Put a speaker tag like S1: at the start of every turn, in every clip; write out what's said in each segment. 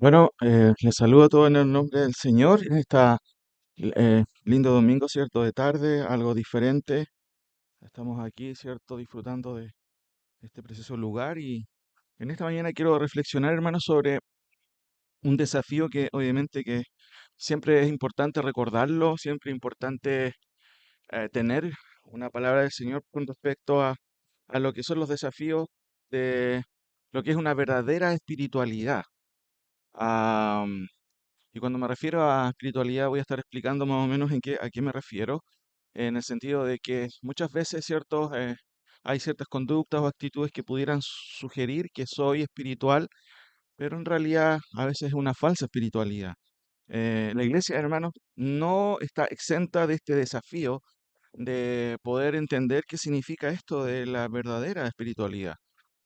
S1: Bueno, les saludo a todos en el nombre del Señor en esta lindo domingo, ¿cierto? De tarde, algo diferente. Estamos aquí, ¿cierto? Disfrutando de este precioso lugar y en esta mañana quiero reflexionar, hermanos, sobre un desafío que obviamente que siempre es importante recordarlo, siempre es importante tener una palabra del Señor con respecto a lo que son los desafíos de lo que es una verdadera espiritualidad. Y cuando me refiero a espiritualidad, voy a estar explicando más o menos a qué me refiero, en el sentido de que muchas veces, ¿cierto? Hay ciertas conductas o actitudes que pudieran sugerir que soy espiritual, pero en realidad a veces es una falsa espiritualidad. La iglesia, hermanos, no está exenta de este desafío de poder entender qué significa esto de la verdadera espiritualidad.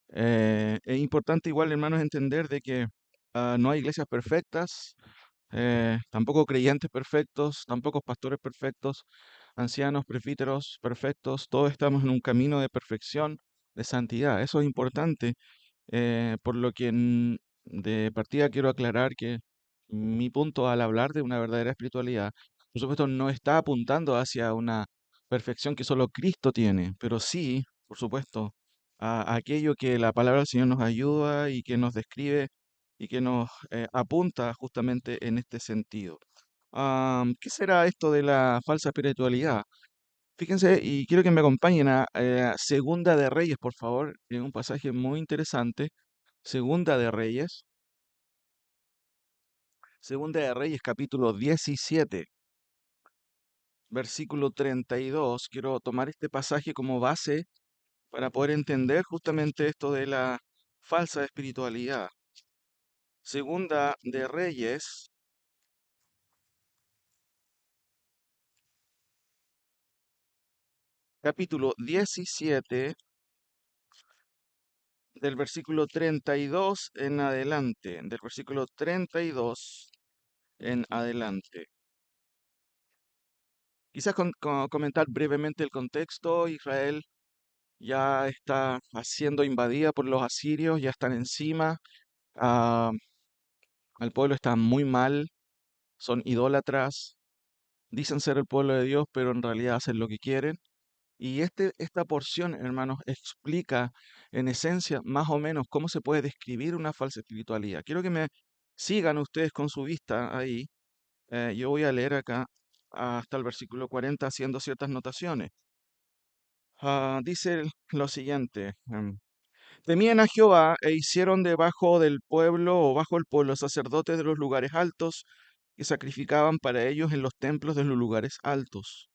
S1: Es importante igual, hermanos, entender de que no hay iglesias perfectas, tampoco creyentes perfectos, tampoco pastores perfectos, ancianos, presbíteros perfectos, todos estamos en un camino de perfección, de santidad. Eso es importante, por lo que de partida quiero aclarar que mi punto al hablar de una verdadera espiritualidad, por supuesto, no está apuntando hacia una perfección que solo Cristo tiene, pero sí, por supuesto, a aquello que la palabra del Señor nos ayuda y que nos describe y que nos apunta justamente en este sentido. ¿Qué será esto de la falsa espiritualidad? Fíjense, y quiero que me acompañen a Segunda de Reyes, por favor, en un pasaje muy interesante. Segunda de Reyes, Segunda de Reyes, capítulo 17, versículo 32. Quiero tomar este pasaje como base para poder entender justamente esto de la falsa espiritualidad. Segunda de Reyes, capítulo 17, del versículo 32 en adelante, del versículo 32 en adelante. Quizás comentar brevemente el contexto. Israel ya está siendo invadida por los asirios, ya están encima. ah, el pueblo está muy mal, son idólatras, dicen ser el pueblo de Dios, pero en realidad hacen lo que quieren. Y esta porción, hermanos, explica en esencia más o menos cómo se puede describir una falsa espiritualidad. Quiero que me sigan ustedes con su vista ahí. Yo voy a leer acá hasta el versículo 40 haciendo ciertas notaciones. Dice lo siguiente. Temían a Jehová e hicieron debajo del pueblo o bajo el pueblo sacerdotes de los lugares altos que sacrificaban para ellos en los templos de los lugares altos.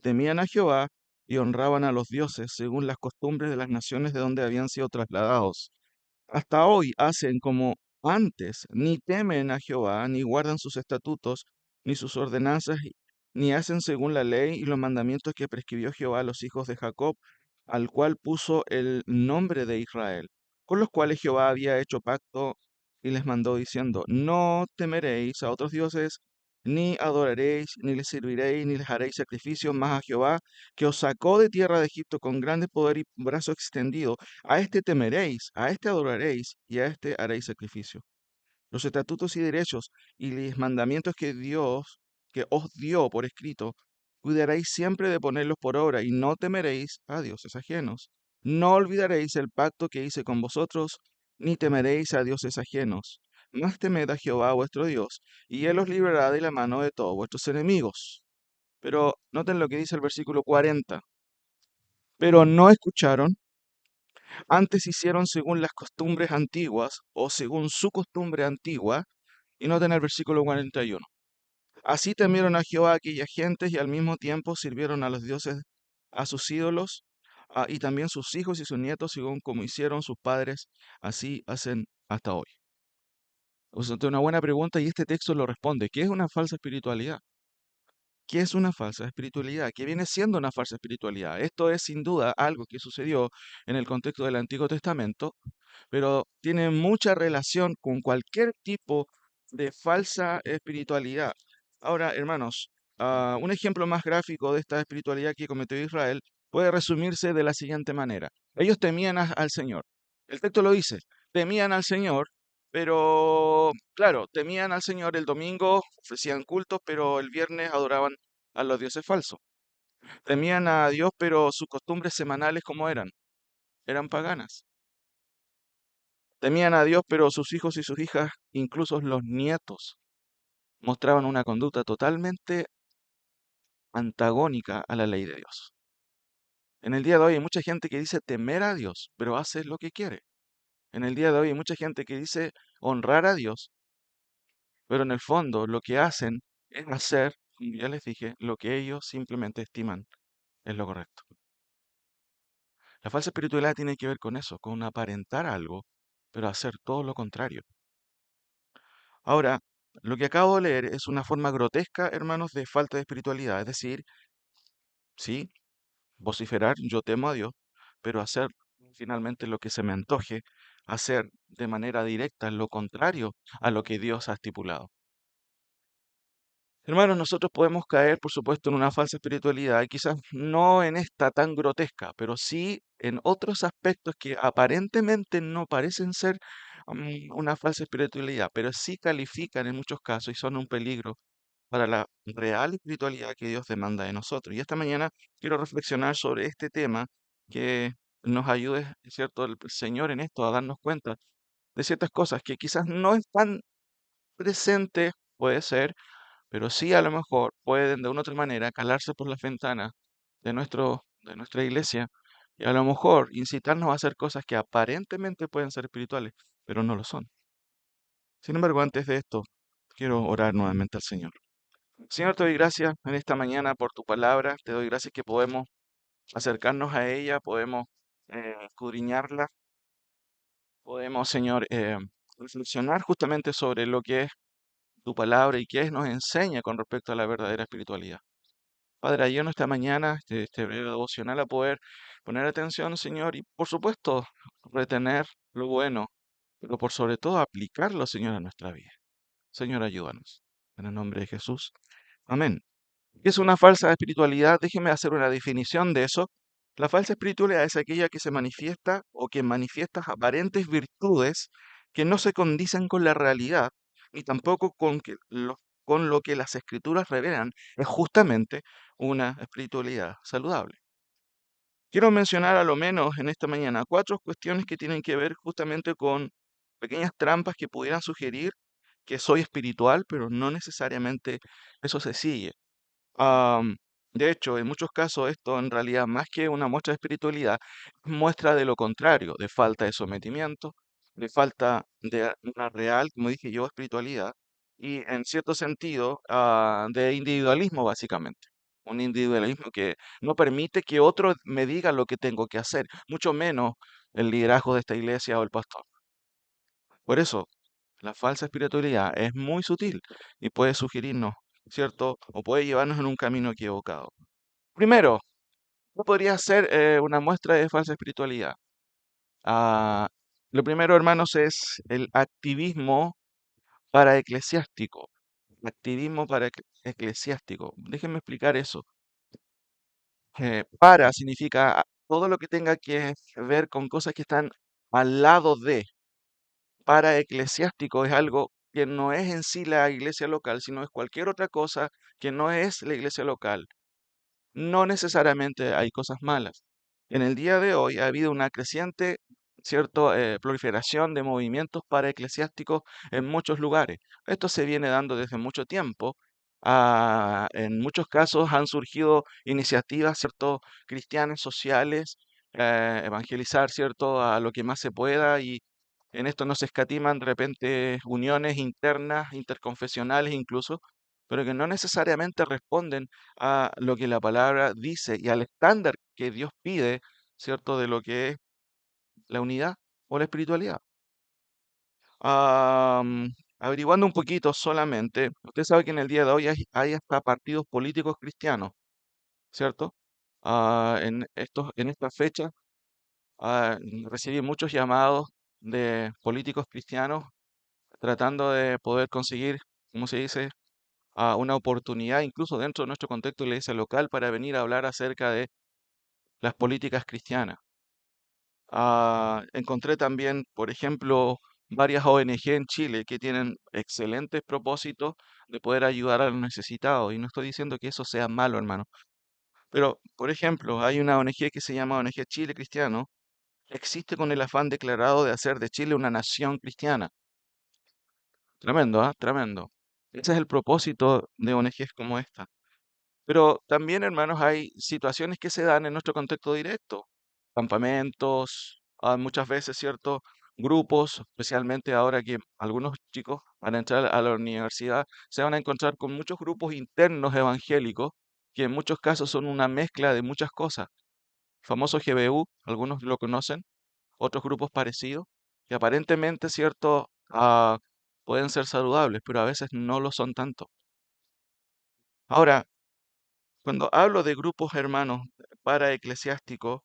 S1: Temían a Jehová y honraban a los dioses según las costumbres de las naciones de donde habían sido trasladados. Hasta hoy hacen como antes, ni temen a Jehová, ni guardan sus estatutos, ni sus ordenanzas, ni hacen según la ley y los mandamientos que prescribió Jehová a los hijos de Jacob, al cual puso el nombre de Israel, con los cuales Jehová había hecho pacto y les mandó diciendo, no temeréis a otros dioses, ni adoraréis, ni les serviréis, ni les haréis sacrificios más a Jehová, que os sacó de tierra de Egipto con grande poder y brazo extendido. A este temeréis, a este adoraréis y a este haréis sacrificio. Los estatutos y derechos y los mandamientos que os dio por escrito, cuidaréis siempre de ponerlos por obra y no temeréis a dioses ajenos. No olvidaréis el pacto que hice con vosotros, ni temeréis a dioses ajenos. Mas temed a Jehová vuestro Dios, y Él os librará de la mano de todos vuestros enemigos. Pero noten lo que dice el versículo 40. Pero no escucharon. Antes hicieron según las costumbres antiguas o según su costumbre antigua, y noten el versículo 41. Así temieron a Jehová aquellas gentes y al mismo tiempo sirvieron a los dioses, a sus ídolos, y también sus hijos y sus nietos, según como hicieron sus padres, así hacen hasta hoy. O sea, ante una buena pregunta y este texto lo responde. ¿Qué es una falsa espiritualidad? ¿Qué es una falsa espiritualidad? ¿Qué viene siendo una falsa espiritualidad? Esto es sin duda algo que sucedió en el contexto del Antiguo Testamento, pero tiene mucha relación con cualquier tipo de falsa espiritualidad. Ahora, hermanos, un ejemplo más gráfico de esta espiritualidad que cometió Israel puede resumirse de la siguiente manera. Ellos temían al Señor. El texto lo dice, temían al Señor, Pero, claro, temían al Señor el domingo, ofrecían cultos, pero el viernes adoraban a los dioses falsos. Temían a Dios, pero sus costumbres semanales, ¿cómo eran? Eran paganas. Temían a Dios, pero sus hijos y sus hijas, incluso los nietos, mostraban una conducta totalmente antagónica a la ley de Dios. En el día de hoy hay mucha gente que dice temer a Dios, pero hace lo que quiere. En el día de hoy hay mucha gente que dice honrar a Dios, pero en el fondo lo que hacen es hacer, como ya les dije, lo que ellos simplemente estiman es lo correcto. La falsa espiritualidad tiene que ver con eso, con aparentar algo, pero hacer todo lo contrario. Ahora, lo que acabo de leer es una forma grotesca, hermanos, de falta de espiritualidad. Es decir, sí, vociferar, yo temo a Dios, pero hacer finalmente lo que se me antoje, hacer de manera directa lo contrario a lo que Dios ha estipulado. Hermanos, nosotros podemos caer, por supuesto, en una falsa espiritualidad, y quizás no en esta tan grotesca, pero sí en otros aspectos que aparentemente no parecen ser una falsa espiritualidad, pero sí califican en muchos casos y son un peligro para la real espiritualidad que Dios demanda de nosotros. Y esta mañana quiero reflexionar sobre este tema, que nos ayude, ¿cierto?, el Señor en esto, a darnos cuenta de ciertas cosas que quizás no están presentes, puede ser, pero sí a lo mejor pueden de una u otra manera calarse por las ventanas de nuestra iglesia y a lo mejor incitarnos a hacer cosas que aparentemente pueden ser espirituales, pero no lo son. Sin embargo, antes de esto, quiero orar nuevamente al Señor. Señor, te doy gracias en esta mañana por tu palabra, te doy gracias que podemos acercarnos a ella, podemos escudriñarla, podemos, Señor, reflexionar justamente sobre lo que es tu palabra y qué nos enseña con respecto a la verdadera espiritualidad. Padre, ayúdanos esta mañana, este breve devocional, a poder poner atención, Señor, y por supuesto, retener lo bueno, pero por sobre todo aplicarlo, Señor, a nuestra vida. Señor, ayúdanos. En el nombre de Jesús. Amén. ¿Qué es una falsa espiritualidad? Déjeme hacer una definición de eso. La falsa espiritualidad es aquella que se manifiesta o que manifiesta aparentes virtudes que no se condicen con la realidad, ni tampoco con lo que las escrituras revelan. Es justamente una espiritualidad saludable. Quiero mencionar a lo menos en esta mañana cuatro cuestiones que tienen que ver justamente con pequeñas trampas que pudieran sugerir que soy espiritual, pero no necesariamente eso se sigue. Am, de hecho, en muchos casos esto en realidad más que una muestra de espiritualidad, muestra de lo contrario, de falta de sometimiento, de falta de una real, como dije yo, espiritualidad y en cierto sentido de individualismo básicamente. Un individualismo que no permite que otro me diga lo que tengo que hacer, mucho menos el liderazgo de esta iglesia o el pastor. Por eso, la falsa espiritualidad es muy sutil y puede sugerirnos, ¿cierto? O puede llevarnos en un camino equivocado. Primero, ¿qué podría ser una muestra de falsa espiritualidad? Ah, lo primero, hermanos, es el activismo para eclesiástico. Activismo para eclesiástico. Déjenme explicar eso. Para significa todo lo que tenga que ver con cosas que están al lado de. Para eclesiástico es algo que no es en sí la iglesia local, sino es cualquier otra cosa que no es la iglesia local. No necesariamente hay cosas malas. En el día de hoy ha habido una creciente, cierto, proliferación de movimientos para eclesiásticos en muchos lugares. Esto se viene dando desde mucho tiempo. En muchos casos han surgido iniciativas, cierto, cristianas, sociales, evangelizar, cierto, a lo que más se pueda y en esto no se escatiman de repente uniones internas, interconfesionales incluso, pero que no necesariamente responden a lo que la palabra dice y al estándar que Dios pide, ¿cierto?, de lo que es la unidad o la espiritualidad. Averiguando un poquito solamente, usted sabe que en el día de hoy hay hasta partidos políticos cristianos, ¿cierto? En estas fechas recibí muchos llamados de políticos cristianos tratando de poder conseguir, ¿cómo se dice?, una oportunidad, incluso dentro de nuestro contexto de iglesia local, para venir a hablar acerca de las políticas cristianas. Encontré también, por ejemplo, varias ONG en Chile que tienen excelentes propósitos de poder ayudar a los necesitados. Y no estoy diciendo que eso sea malo, hermano. Pero, por ejemplo, hay una ONG que se llama ONG Chile Cristiano. Existe con el afán declarado de hacer de Chile una nación cristiana. Tremendo, ¿ah? Tremendo. Ese es el propósito de ONGs como esta. Pero también, hermanos, hay situaciones que se dan en nuestro contexto directo. Campamentos, muchas veces, ¿cierto? Grupos, especialmente ahora que algunos chicos van a entrar a la universidad, se van a encontrar con muchos grupos internos evangélicos, que en muchos casos son una mezcla de muchas cosas. Famoso GBU, algunos lo conocen, otros grupos parecidos, que aparentemente, ¿cierto? Pueden ser saludables, pero a veces no lo son tanto. Ahora, cuando hablo de grupos hermanos para eclesiásticos,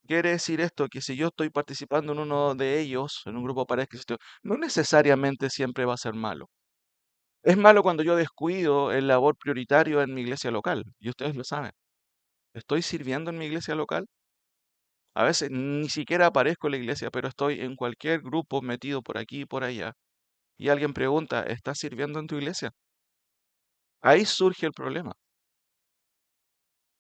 S1: quiere decir esto, que si yo estoy participando en uno de ellos, en un grupo para eclesiásticos, no necesariamente siempre va a ser malo. Es malo cuando yo descuido el labor prioritario en mi iglesia local, y ustedes lo saben. ¿Estoy sirviendo en mi iglesia local? A veces ni siquiera aparezco en la iglesia, pero estoy en cualquier grupo metido por aquí y por allá. Y alguien pregunta, ¿estás sirviendo en tu iglesia? Ahí surge el problema.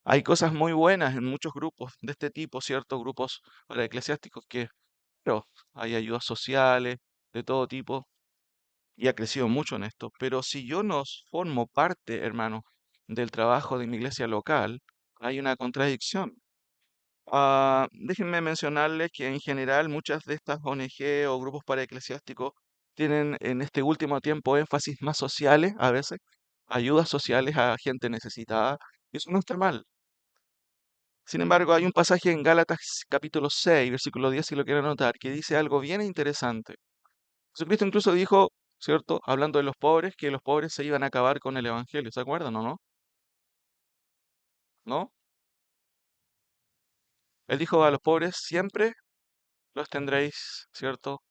S1: Hay cosas muy buenas en muchos grupos de este tipo, ciertos grupos para eclesiásticos que, pero hay ayudas sociales de todo tipo y ha crecido mucho en esto. Pero si yo no formo parte, hermano, del trabajo de mi iglesia local, hay una contradicción. Déjenme mencionarles que en general muchas de estas ONG o grupos para eclesiásticos tienen en este último tiempo énfasis más sociales, a veces, ayudas sociales a gente necesitada. Y eso no está mal. Sin embargo, hay un pasaje en Gálatas capítulo 6, versículo 10, si lo quieren anotar, que dice algo bien interesante. Jesucristo incluso dijo, ¿cierto? Hablando de los pobres, que los pobres se iban a acabar con el evangelio. ¿Se acuerdan o no? ¿No? Él dijo a los pobres, siempre los tendréis, ¿cierto?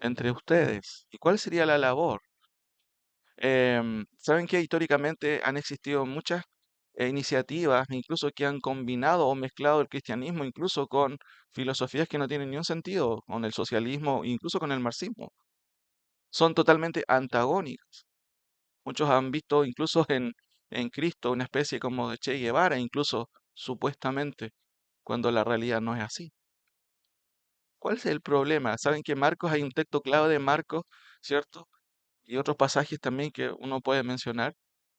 S1: Entre ustedes. ¿Y cuál sería la labor? ¿Saben que históricamente han existido muchas iniciativas, incluso que han combinado o mezclado el cristianismo, incluso con filosofías que no tienen ni un sentido, con el socialismo, incluso con el marxismo? Son totalmente antagónicas. Muchos han visto incluso en Cristo una especie como de Che Guevara, incluso supuestamente, cuando la realidad no es así. ¿Cuál es el problema? Saben que Marcos, hay un texto clave de Marcos, ¿cierto? Y otros pasajes también que uno puede mencionar.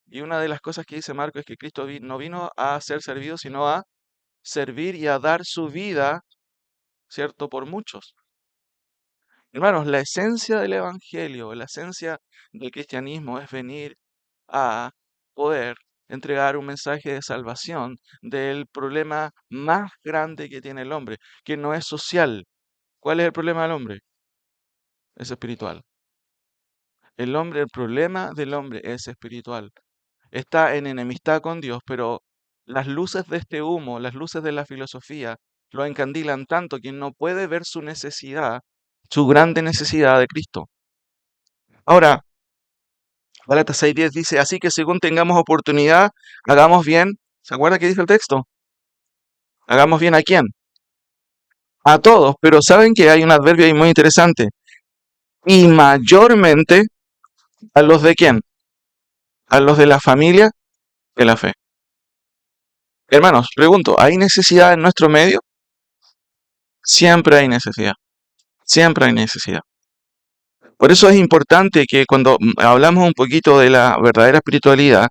S1: Y una de las cosas que dice Marcos es que Cristo no vino a ser servido, sino a servir y a dar su vida, ¿cierto? Por muchos. Hermanos, la esencia del Evangelio, la esencia del cristianismo es venir a poder entregar un mensaje de salvación del problema más grande que tiene el hombre, que no es social. ¿Cuál es el problema del hombre? Es espiritual. El problema del hombre es espiritual. Está en enemistad con Dios, pero las luces de este humo, las luces de la filosofía, lo encandilan tanto que no puede ver su necesidad, su grande necesidad de Cristo. Ahora, Gálatas 6:10 dice, así que según tengamos oportunidad, hagamos bien. ¿Se acuerda qué dice el texto? ¿Hagamos bien a quién? A todos, pero saben que hay un adverbio ahí muy interesante. Y mayormente a los de quién? A los de la familia de la fe. Hermanos, pregunto, ¿hay necesidad en nuestro medio? Siempre hay necesidad. Siempre hay necesidad. Por eso es importante que cuando hablamos un poquito de la verdadera espiritualidad,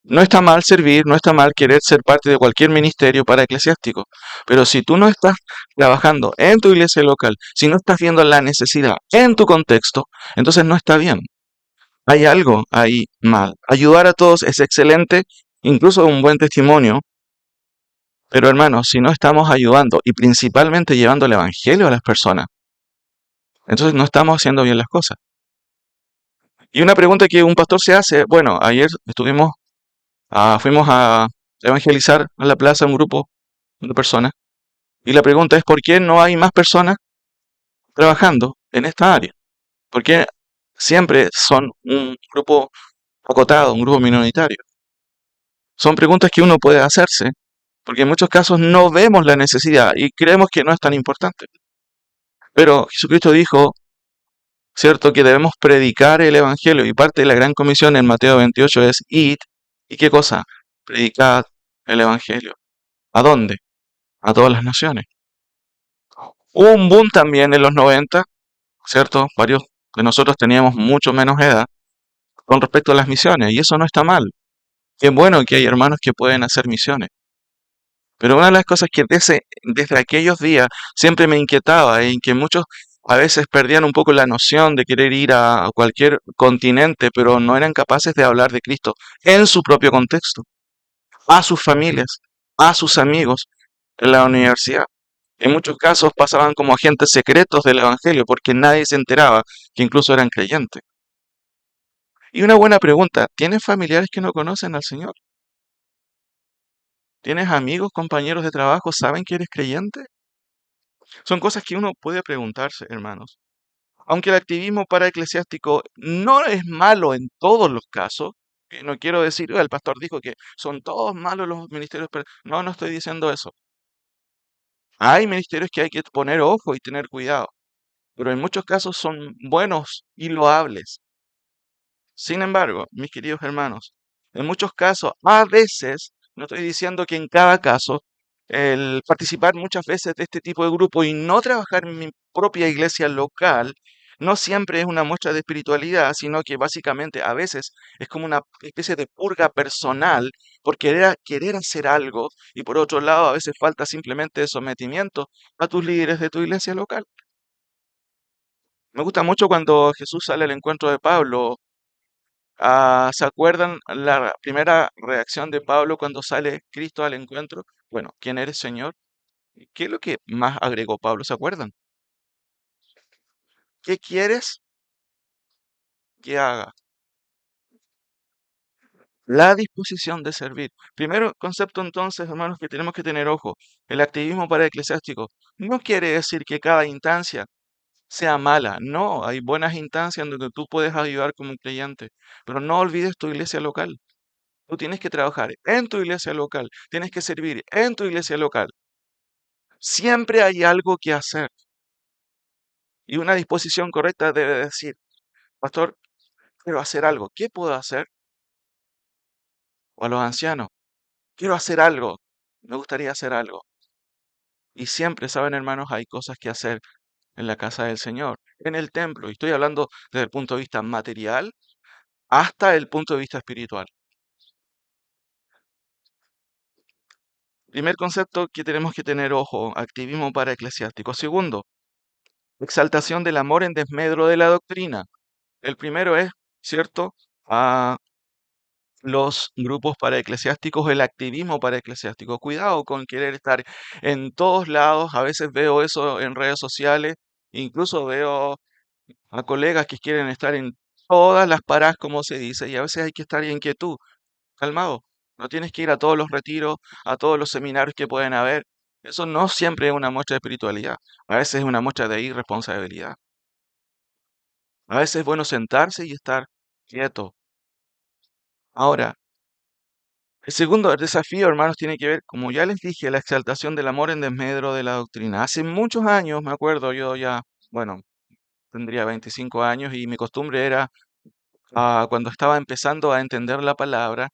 S1: no está mal servir, no está mal querer ser parte de cualquier ministerio para eclesiástico, pero si tú no estás trabajando en tu iglesia local, si no estás viendo la necesidad en tu contexto, entonces no está bien. Hay algo ahí mal. Ayudar a todos es excelente, incluso un buen testimonio, pero hermanos, si no estamos ayudando y principalmente llevando el evangelio a las personas, entonces no estamos haciendo bien las cosas. Y una pregunta que un pastor se hace, bueno, ayer fuimos a evangelizar en la plaza un grupo de personas, y la pregunta es, ¿por qué no hay más personas trabajando en esta área? ¿Por qué siempre son un grupo acotado, un grupo minoritario? Son preguntas que uno puede hacerse, porque en muchos casos no vemos la necesidad y creemos que no es tan importante. Pero Jesucristo dijo, ¿cierto? Que debemos predicar el Evangelio y parte de la gran comisión en Mateo 28 es id. ¿Y qué cosa? Predicad el Evangelio. ¿A dónde? A todas las naciones. Hubo un boom también en los 90, ¿cierto? Varios de nosotros teníamos mucho menos edad con respecto a las misiones y eso no está mal. Qué bueno que hay hermanos que pueden hacer misiones. Pero una de las cosas que desde aquellos días siempre me inquietaba y que muchos a veces perdían un poco la noción de querer ir a cualquier continente, pero no eran capaces de hablar de Cristo en su propio contexto, a sus familias, a sus amigos, en la universidad. En muchos casos pasaban como agentes secretos del Evangelio porque nadie se enteraba que incluso eran creyentes. Y una buena pregunta, ¿tienes familiares que no conocen al Señor? ¿Tienes amigos, compañeros de trabajo, saben que eres creyente? Son cosas que uno puede preguntarse, hermanos. Aunque el activismo paraeclesiástico no es malo en todos los casos, no quiero decir, "Oiga, el pastor dijo que son todos malos los ministerios". No, no estoy diciendo eso. Hay ministerios que hay que poner ojo y tener cuidado, pero en muchos casos son buenos y loables. Sin embargo, mis queridos hermanos, en muchos casos, a veces, no estoy diciendo que en cada caso, el participar muchas veces de este tipo de grupo y no trabajar en mi propia iglesia local, no siempre es una muestra de espiritualidad, sino que básicamente a veces es como una especie de purga personal por querer hacer algo y por otro lado a veces falta simplemente de sometimiento a tus líderes de tu iglesia local. Me gusta mucho cuando Jesús sale al encuentro de Pablo. ¿Se acuerdan la primera reacción de Pablo cuando sale Cristo al encuentro? Bueno, ¿quién eres, Señor? ¿Qué es lo que más agregó Pablo? ¿Se acuerdan? ¿Qué quieres que haga? La disposición de servir. Primero concepto entonces, hermanos, que tenemos que tener ojo. El activismo para eclesiástico no quiere decir que cada instancia sea mala. No, hay buenas instancias en donde tú puedes ayudar como creyente, pero no olvides tu iglesia local. Tú tienes que trabajar en tu iglesia local, tienes que servir en tu iglesia local. Siempre hay algo que hacer y una disposición correcta debe decir, pastor, quiero hacer algo. ¿Qué puedo hacer? O a los ancianos, quiero hacer algo. Me gustaría hacer algo. Y siempre, saben, hermanos, hay cosas que hacer en la casa del Señor, en el templo. Y estoy hablando desde el punto de vista material hasta el punto de vista espiritual. Primer concepto que tenemos que tener ojo, activismo para eclesiástico. Segundo, exaltación del amor en desmedro de la doctrina. El primero es, ¿cierto? A los grupos paraeclesiásticos, el activismo paraeclesiástico. Cuidado con querer estar en todos lados. A veces veo eso en redes sociales. Incluso veo a colegas que quieren estar en todas las paradas, como se dice, y a veces hay que estar en quietud, calmado. No tienes que ir a todos los retiros, a todos los seminarios que pueden haber. Eso no siempre es una muestra de espiritualidad. A veces es una muestra de irresponsabilidad. A veces es bueno sentarse y estar quieto. Ahora, el segundo desafío, hermanos, tiene que ver, como ya les dije, la exaltación del amor en desmedro de la doctrina. Hace muchos años, me acuerdo, yo ya, bueno, tendría 25 años y mi costumbre era, cuando estaba empezando a entender la palabra,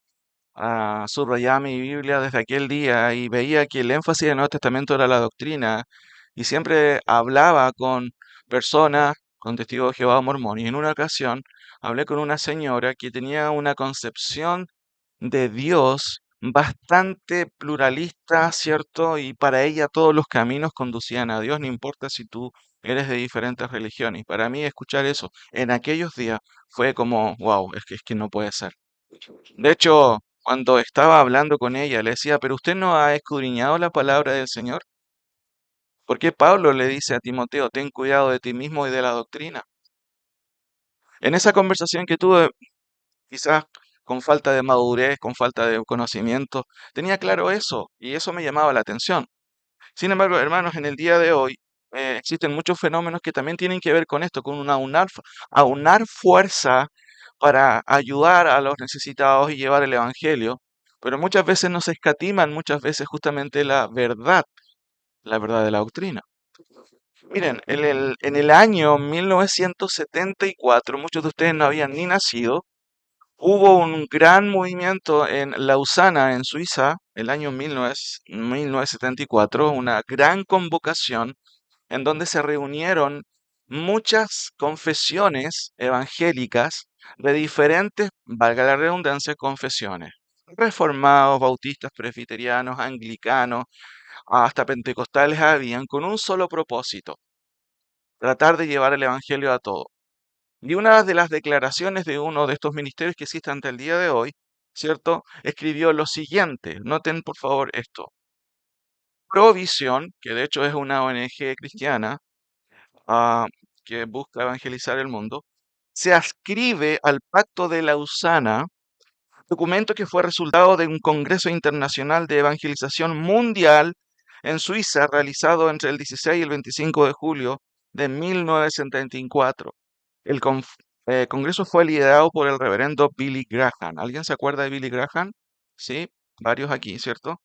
S1: subrayaba mi Biblia desde aquel día y veía que el énfasis del Nuevo Testamento era la doctrina y siempre hablaba con personas, con testigos de Jehová o mormón. Y en una ocasión hablé con una señora que tenía una concepción de Dios bastante pluralista, ¿cierto? Y para ella todos los caminos conducían a Dios, no importa si tú eres de diferentes religiones. Y para mí escuchar eso en aquellos días fue como, wow, es que no puede ser. De hecho, cuando estaba hablando con ella, le decía, pero usted no ha escudriñado la palabra del Señor. ¿Por qué Pablo le dice a Timoteo, ten cuidado de ti mismo y de la doctrina? En esa conversación que tuve, quizás con falta de madurez, con falta de conocimiento, tenía claro eso y eso me llamaba la atención. Sin embargo, hermanos, en el día de hoy existen muchos fenómenos que también tienen que ver con esto, con aunar fuerza para ayudar a los necesitados y llevar el evangelio, pero muchas veces no se escatiman, muchas veces justamente la verdad de la doctrina. Miren, en el año 1974, muchos de ustedes no habían ni nacido, hubo un gran movimiento en Lausana, en Suiza, el año 1974, una gran convocación en donde se reunieron muchas confesiones evangélicas de diferentes, valga la redundancia, confesiones. Reformados, bautistas, presbiterianos, anglicanos, hasta pentecostales habían con un solo propósito, tratar de llevar el evangelio a todo. Y una de las declaraciones de uno de estos ministerios que existe hasta el día de hoy, ¿cierto? Escribió lo siguiente, noten por favor esto. Provisión, que de hecho es una ONG cristiana, ah, que busca evangelizar el mundo, se adscribe al Pacto de Lausana, documento que fue resultado de un Congreso Internacional de Evangelización Mundial en Suiza, realizado entre el 16 y el 25 de julio de 1974. El congreso fue liderado por el reverendo Billy Graham. ¿Alguien se acuerda de Billy Graham? Sí, varios aquí, ¿cierto?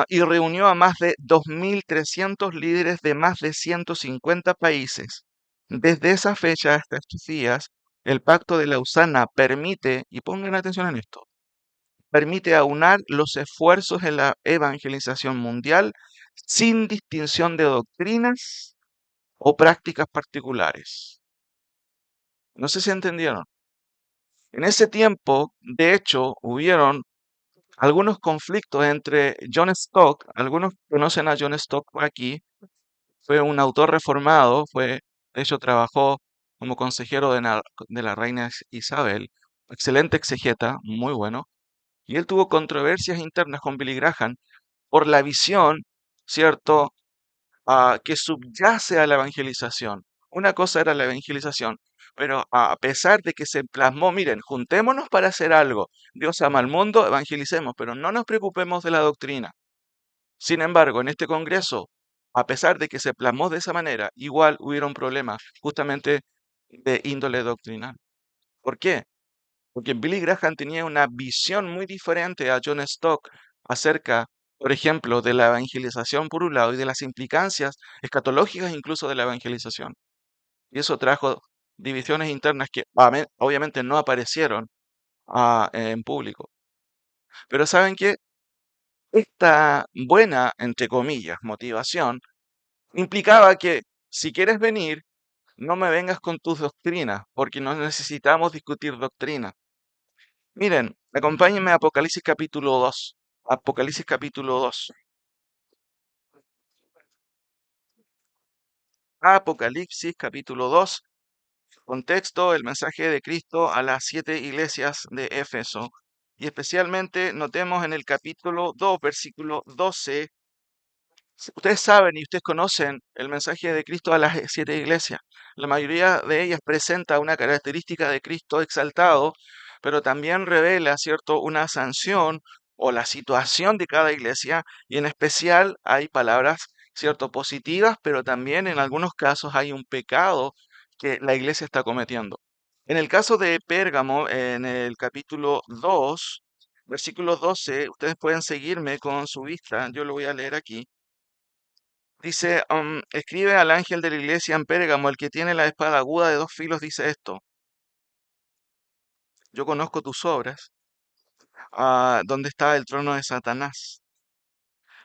S1: Y reunió a más de 2.300 líderes de más de 150 países. Desde esa fecha hasta estos días, el Pacto de Lausana permite, y pongan atención en esto, permite aunar los esfuerzos en la evangelización mundial sin distinción de doctrinas o prácticas particulares. No sé si entendieron. En ese tiempo, de hecho, hubieron algunos conflictos entre John Stott, algunos conocen a John Stott por aquí, fue un autor reformado, de hecho trabajó como consejero de la reina Isabel, excelente exegeta, muy bueno, y él tuvo controversias internas con Billy Graham por la visión, ¿cierto?, que subyace a la evangelización. Una cosa era la evangelización, pero a pesar de que se plasmó, miren, juntémonos para hacer algo. Dios ama al mundo, evangelicemos, pero no nos preocupemos de la doctrina. Sin embargo, en este Congreso, a pesar de que se plasmó de esa manera, igual hubieron problemas justamente de índole doctrinal. ¿Por qué? Porque Billy Graham tenía una visión muy diferente a John Stott acerca, por ejemplo, de la evangelización por un lado y de las implicancias escatológicas incluso de la evangelización. Y eso trajo divisiones internas que obviamente no aparecieron en público. Pero ¿saben qué? Esta buena, entre comillas, motivación implicaba que si quieres venir, no me vengas con tus doctrinas, porque no necesitamos discutir doctrina. Miren, acompáñenme a Apocalipsis capítulo 2. Apocalipsis capítulo 2. Apocalipsis capítulo 2. Contexto, el mensaje de Cristo a las 7 iglesias de Éfeso. Y especialmente notemos en el capítulo 2, versículo 12. Ustedes saben y ustedes conocen el mensaje de Cristo a las 7 iglesias. La mayoría de ellas presenta una característica de Cristo exaltado, pero también revela, ¿cierto?, una sanción o la situación de cada iglesia, y en especial hay palabras, ¿cierto?, positivas, pero también en algunos casos hay un pecado que la iglesia está cometiendo. En el caso de Pérgamo, en el capítulo 2, versículo 12, ustedes pueden seguirme con su vista, yo lo voy a leer aquí. Dice, escribe al ángel de la iglesia en Pérgamo, el que tiene la espada aguda de dos filos, dice esto: yo conozco tus obras, donde está el trono de Satanás,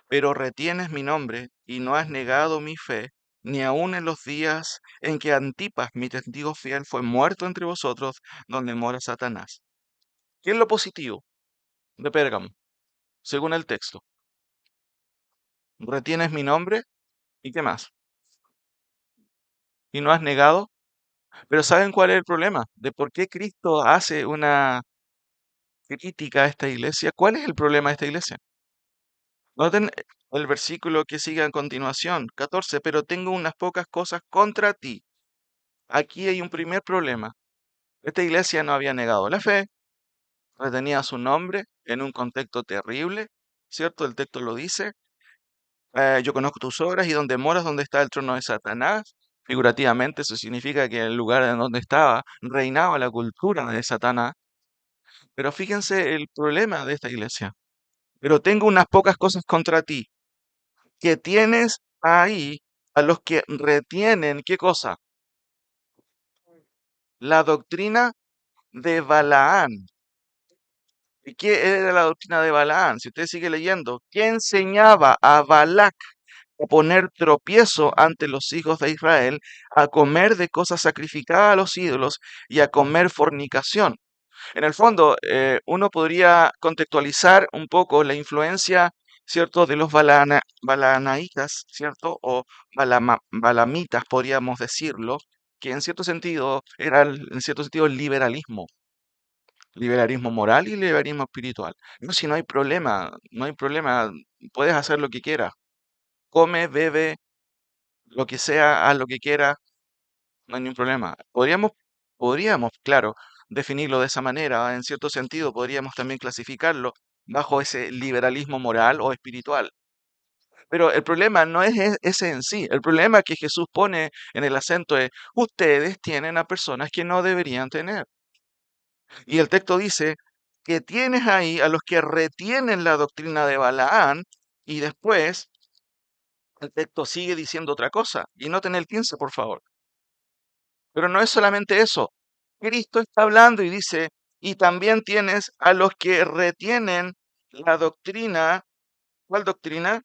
S1: pero retienes mi nombre y no has negado mi fe, ni aun en los días en que Antipas, mi testigo fiel, fue muerto entre vosotros, donde mora Satanás. ¿Qué es lo positivo de Pérgamo? Según el texto, retienes mi nombre y qué más, y no has negado. Pero ¿saben cuál es el problema? De por qué Cristo hace una crítica a esta iglesia. ¿Cuál es el problema de esta iglesia? Noten el versículo que sigue a continuación, 14, pero tengo unas pocas cosas contra ti. Aquí hay un primer problema. Esta iglesia no había negado la fe, retenía su nombre en un contexto terrible, ¿cierto? El texto lo dice. Yo conozco tus obras y donde moras, donde está el trono de Satanás. Figurativamente, eso significa que el lugar en donde estaba reinaba la cultura de Satanás. Pero fíjense el problema de esta iglesia. Pero tengo unas pocas cosas contra ti, que tienes ahí a los que retienen, ¿qué cosa? La doctrina de Balaán. ¿Y qué era la doctrina de Balaán? Si usted sigue leyendo, ¿qué enseñaba a Balac a poner tropiezo ante los hijos de Israel, a comer de cosas sacrificadas a los ídolos y a comer fornicación? En el fondo, uno podría contextualizar un poco la influencia, ¿cierto?, de los balaanitas, ¿cierto? O balamitas, podríamos decirlo, que en cierto sentido era, en cierto sentido, el liberalismo moral y liberalismo espiritual. No, si no hay problema, no hay problema, puedes hacer lo que quieras, come, bebe, lo que sea, haz lo que quieras, no hay ningún problema. Podríamos, claro, definirlo de esa manera. En cierto sentido, podríamos también clasificarlo bajo ese liberalismo moral o espiritual. Pero el problema no es ese en sí. El problema que Jesús pone en el acento es, ustedes tienen a personas que no deberían tener. Y el texto dice que tienes ahí a los que retienen la doctrina de Balaán y después el texto sigue diciendo otra cosa. Y noten el 15, por favor. Pero no es solamente eso. Cristo está hablando y dice, y también tienes a los que retienen la doctrina, ¿cuál doctrina?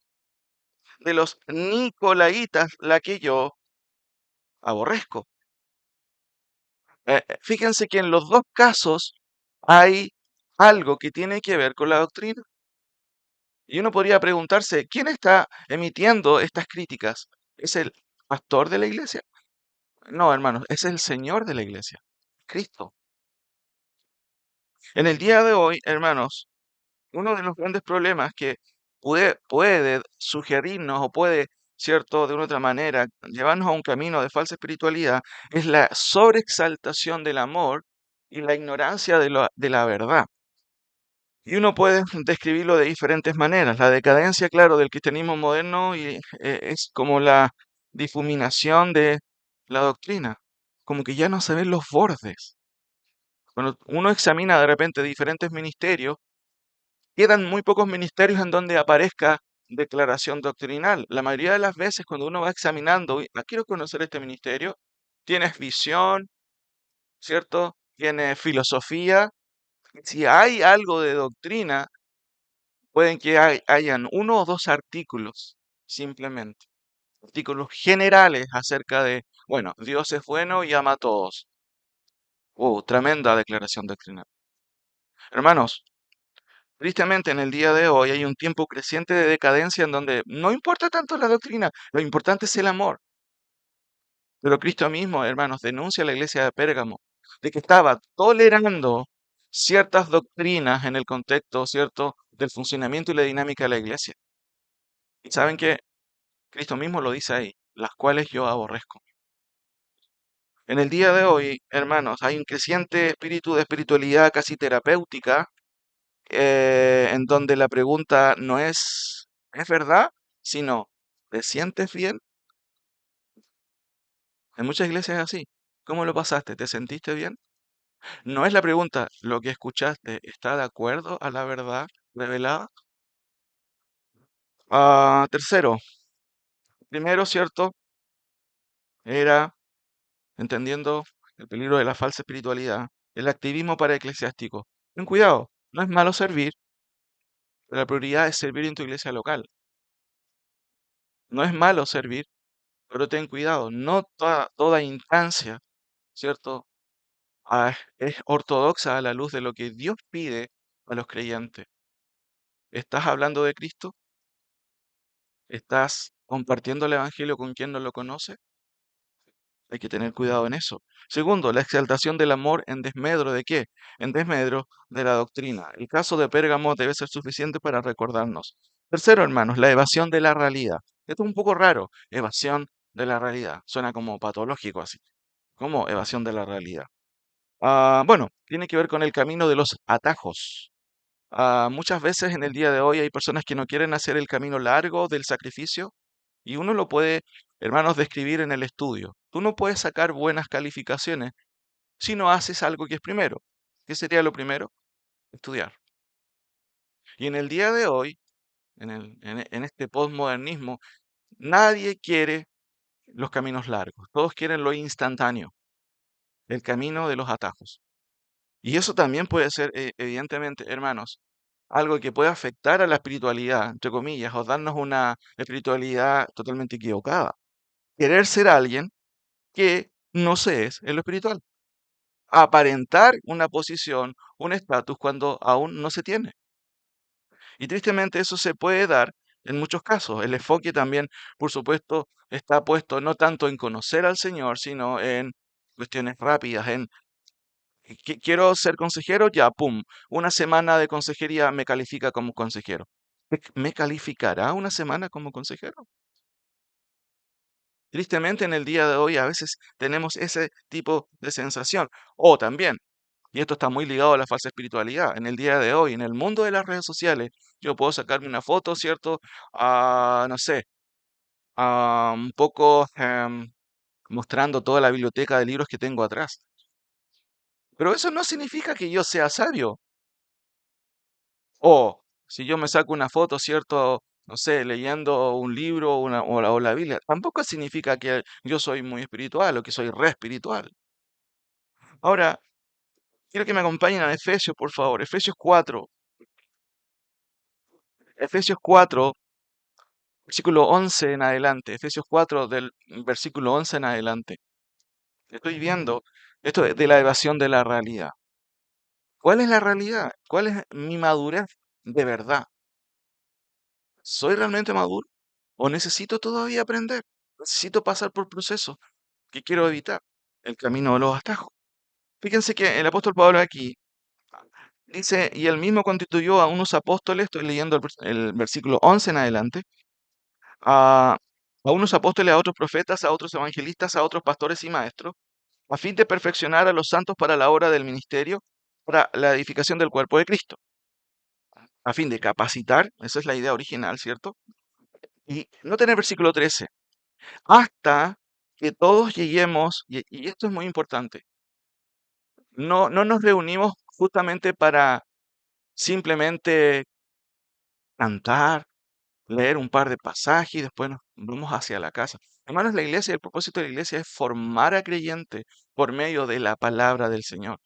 S1: De los Nicolaitas, la que yo aborrezco. Fíjense que en los dos casos hay algo que tiene que ver con la doctrina. Y uno podría preguntarse, ¿quién está emitiendo estas críticas? ¿Es el pastor de la iglesia? No, hermanos, es el Señor de la iglesia, Cristo. En el día de hoy, hermanos, uno de los grandes problemas que puede sugerirnos o puede, cierto, de una otra manera, llevarnos a un camino de falsa espiritualidad, es la sobreexaltación del amor y la ignorancia de la verdad. Y uno puede describirlo de diferentes maneras. La decadencia, claro, del cristianismo moderno es como la difuminación de la doctrina, como que ya no se ven los bordes. Cuando uno examina de repente diferentes ministerios, quedan muy pocos ministerios en donde aparezca declaración doctrinal. La mayoría de las veces cuando uno va examinando, quiero conocer este ministerio, tienes visión, ¿cierto? Tienes filosofía. Si hay algo de doctrina, pueden que hayan uno o dos artículos, simplemente. Artículos generales acerca de, bueno, Dios es bueno y ama a todos. Tremenda declaración doctrinal. Hermanos, tristemente, en el día de hoy hay un tiempo creciente de decadencia en donde no importa tanto la doctrina, lo importante es el amor. Pero Cristo mismo, hermanos, denuncia a la iglesia de Pérgamo de que estaba tolerando ciertas doctrinas en el contexto, ¿cierto?, del funcionamiento y la dinámica de la iglesia. Y saben que Cristo mismo lo dice ahí, las cuales yo aborrezco. En el día de hoy, hermanos, hay un creciente espíritu de espiritualidad casi terapéutica en donde la pregunta no ¿es verdad? Sino, ¿te sientes bien? En muchas iglesias es así. ¿Cómo lo pasaste? ¿Te sentiste bien? No es la pregunta, ¿lo que escuchaste está de acuerdo a la verdad revelada? Tercero, primero, ¿cierto? Era, entendiendo el peligro de la falsa espiritualidad, el activismo para eclesiástico. Ten cuidado, no es malo servir, pero la prioridad es servir en tu iglesia local. No es malo servir, pero ten cuidado, no toda instancia, ¿cierto? Es ortodoxa a la luz de lo que Dios pide a los creyentes. ¿Estás hablando de Cristo? ¿Estás compartiendo el Evangelio con quien no lo conoce? Hay que tener cuidado en eso. Segundo, la exaltación del amor en desmedro de qué? En desmedro de la doctrina. El caso de Pérgamo debe ser suficiente para recordarnos. Tercero, hermanos, la evasión de la realidad. Esto es un poco raro, evasión de la realidad. Suena como patológico así. ¿Cómo evasión de la realidad? Bueno, tiene que ver con el camino de los atajos. Muchas veces en el día de hoy hay personas que no quieren hacer el camino largo del sacrificio y uno lo puede, hermanos, describir en el estudio. Tú no puedes sacar buenas calificaciones si no haces algo que es primero. ¿Qué sería lo primero? Estudiar. Y en el día de hoy, en este postmodernismo, nadie quiere los caminos largos, todos quieren lo instantáneo, el camino de los atajos. Y eso también puede ser, evidentemente, hermanos, algo que puede afectar a la espiritualidad, entre comillas, o darnos una espiritualidad totalmente equivocada. Querer ser alguien que no se es en lo espiritual. Aparentar una posición, un estatus cuando aún no se tiene. Y tristemente eso se puede dar en muchos casos. El enfoque también, por supuesto, está puesto no tanto en conocer al Señor, sino en cuestiones rápidas, en quiero ser consejero, ya, pum, una semana de consejería me califica como consejero. ¿Me calificará una semana como consejero? Tristemente en el día de hoy a veces tenemos ese tipo de sensación. O también, y esto está muy ligado a la falsa espiritualidad, en el día de hoy, en el mundo de las redes sociales, yo puedo sacarme una foto, ¿cierto? No sé, un poco mostrando toda la biblioteca de libros que tengo atrás. Pero eso no significa que yo sea sabio. O si yo me saco una foto, ¿cierto? No sé, leyendo un libro o la Biblia, tampoco significa que yo soy muy espiritual o que soy re espiritual. Ahora, quiero que me acompañen a Efesios, por favor. Efesios 4. Efesios 4, versículo 11 en adelante. Efesios 4 del versículo 11 en adelante. Estoy viendo esto de la evasión de la realidad. ¿Cuál es la realidad? ¿Cuál es mi madurez de verdad? ¿Soy realmente maduro? ¿O necesito todavía aprender? Necesito pasar por procesos que quiero evitar. El camino de los atajos. Fíjense que el apóstol Pablo aquí dice, y él mismo constituyó a unos apóstoles, estoy leyendo el versículo 11 en adelante, a, a unos apóstoles, a otros profetas, a otros evangelistas, a otros pastores y maestros, a fin de perfeccionar a los santos para la obra del ministerio, para la edificación del cuerpo de Cristo, a fin de capacitar, esa es la idea original, ¿cierto? Y no tener versículo 13, hasta que todos lleguemos, y esto es muy importante, no nos reunimos justamente para simplemente cantar, leer un par de pasajes y después nos vamos hacia la casa. Hermanos, la iglesia, el propósito de la iglesia es formar a creyentes por medio de la palabra del Señor.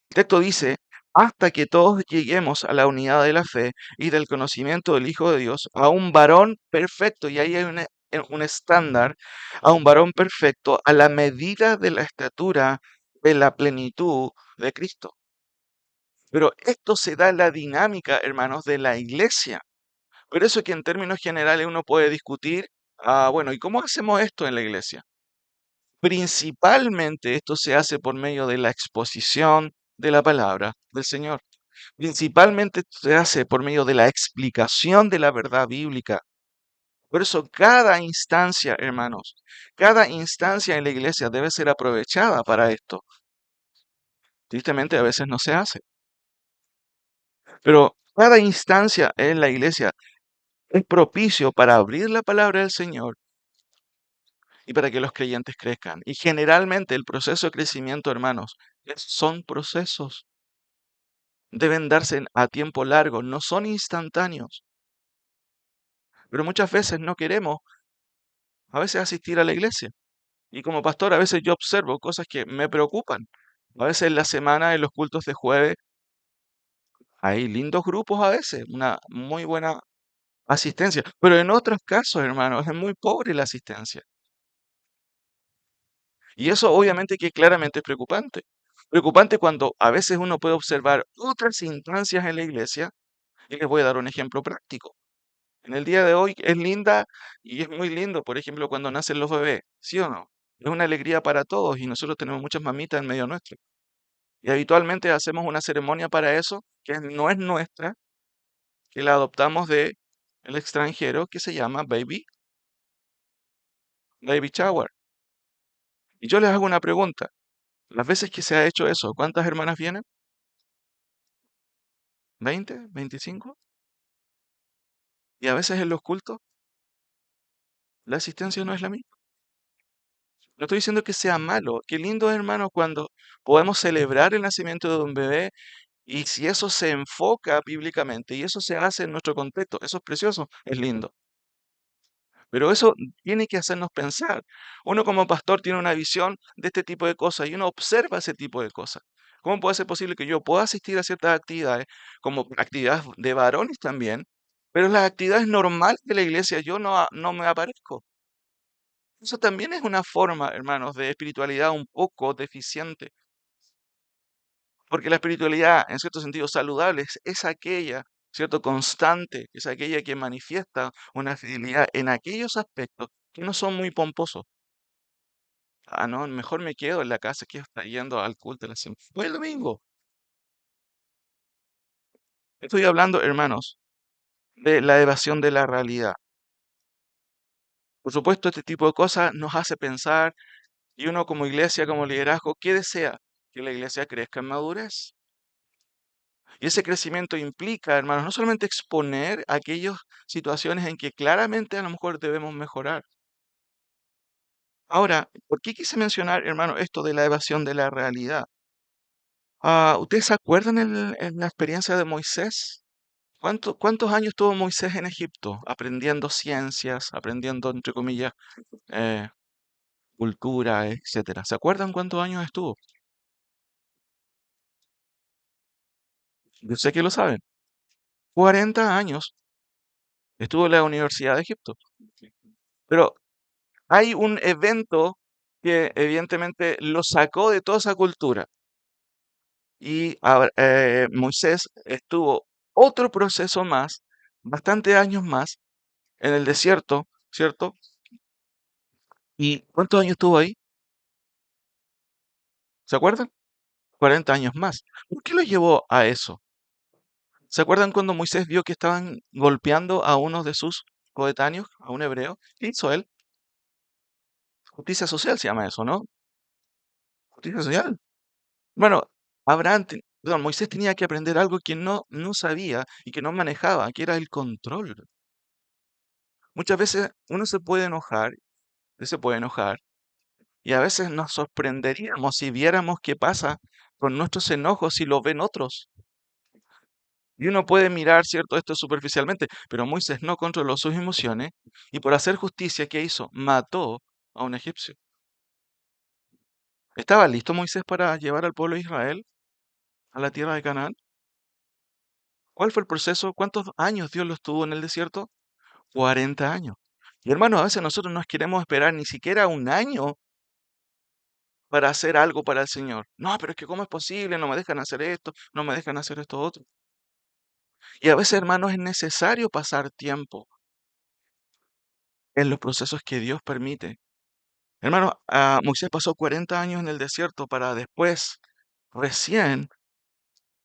S1: El texto dice, hasta que todos lleguemos a la unidad de la fe y del conocimiento del Hijo de Dios, a un varón perfecto, y ahí hay un estándar, a un varón perfecto, a la medida de la estatura de la plenitud de Cristo. Pero esto se da en la dinámica, hermanos, de la iglesia. Por eso que en términos generales uno puede discutir, bueno, ¿y cómo hacemos esto en la iglesia? Principalmente esto se hace por medio de la exposición de la palabra del Señor. Principalmente esto se hace por medio de la explicación de la verdad bíblica. Por eso cada instancia, hermanos, cada instancia en la iglesia debe ser aprovechada para esto. Tristemente a veces no se hace. Pero cada instancia en la iglesia es propicio para abrir la palabra del Señor y para que los creyentes crezcan. Y generalmente el proceso de crecimiento, hermanos, son procesos. Deben darse a tiempo largo, no son instantáneos. Pero muchas veces no queremos, a veces asistir a la iglesia. Y como pastor, a veces yo observo cosas que me preocupan. A veces en la semana, en los cultos de jueves, hay lindos grupos a veces, una muy buena asistencia. Pero en otros casos, hermanos, es muy pobre la asistencia. Y eso obviamente que claramente es preocupante. Preocupante cuando a veces uno puede observar otras instancias en la iglesia, y les voy a dar un ejemplo práctico. En el día de hoy es linda y es muy lindo, por ejemplo, cuando nacen los bebés, ¿sí o no? Es una alegría para todos y nosotros tenemos muchas mamitas en medio nuestro. Y habitualmente hacemos una ceremonia para eso, que no es nuestra, que la adoptamos de el extranjero, que se llama baby shower. Y yo les hago una pregunta. Las veces que se ha hecho eso, ¿cuántas hermanas vienen? ¿20? ¿25? Y a veces en los cultos la asistencia no es la misma. No estoy diciendo que sea malo. Qué lindo, hermano, cuando podemos celebrar el nacimiento de un bebé y si eso se enfoca bíblicamente y eso se hace en nuestro contexto, eso es precioso, es lindo. Pero eso tiene que hacernos pensar. Uno como pastor tiene una visión de este tipo de cosas y uno observa ese tipo de cosas. ¿Cómo puede ser posible que yo pueda asistir a ciertas actividades, como actividades de varones también, pero en las actividades normales de la iglesia yo no me aparezco? Eso también es una forma, hermanos, de espiritualidad un poco deficiente, porque la espiritualidad, en cierto sentido saludable, es aquella, ¿cierto? Constante, es aquella que manifiesta una fidelidad en aquellos aspectos que no son muy pomposos. Ah, no, mejor me quedo en la casa que está yendo al culto de la semana. Fue el domingo. Estoy hablando, hermanos, de la evasión de la realidad. Por supuesto, este tipo de cosas nos hace pensar y uno como iglesia, como liderazgo, ¿qué desea? Que la iglesia crezca en madurez. Y ese crecimiento implica, hermanos, no solamente exponer aquellas situaciones en que claramente a lo mejor debemos mejorar. Ahora, ¿por qué quise mencionar, hermano, esto de la evasión de la realidad? ¿Ustedes se acuerdan en la experiencia de Moisés? ¿Cuántos años estuvo Moisés en Egipto aprendiendo ciencias, aprendiendo, entre comillas, eh, cultura, etcétera? ¿Se acuerdan cuántos años estuvo? Yo sé que lo saben. 40 años estuvo en la Universidad de Egipto. Pero hay un evento que evidentemente lo sacó de toda esa cultura. Y Moisés estuvo otro proceso más, bastante años más, en el desierto, ¿cierto? ¿Y cuántos años estuvo ahí? ¿Se acuerdan? 40 años más. ¿Por qué lo llevó a eso? ¿Se acuerdan cuando Moisés vio que estaban golpeando a uno de sus coetáneos, a un hebreo? ¿Qué hizo él? Justicia social se llama eso, ¿no? Justicia social. Bueno, Moisés tenía que aprender algo que no sabía y que no manejaba, que era el control. Muchas veces uno se puede enojar, y a veces nos sorprenderíamos si viéramos qué pasa con nuestros enojos si lo ven otros. Y uno puede mirar, ¿cierto?, esto superficialmente, pero Moisés no controló sus emociones y por hacer justicia, ¿qué hizo? Mató a un egipcio. ¿Estaba listo Moisés para llevar al pueblo de Israel a la tierra de Canaán? ¿Cuál fue el proceso? ¿Cuántos años Dios los tuvo en el desierto? 40 años. Y hermanos, a veces nosotros no queremos esperar ni siquiera un año para hacer algo para el Señor. No, pero es que ¿cómo es posible? No me dejan hacer esto, no me dejan hacer esto otro. Y a veces, hermanos, es necesario pasar tiempo en los procesos que Dios permite. Hermano, Moisés pasó 40 años en el desierto para después, recién,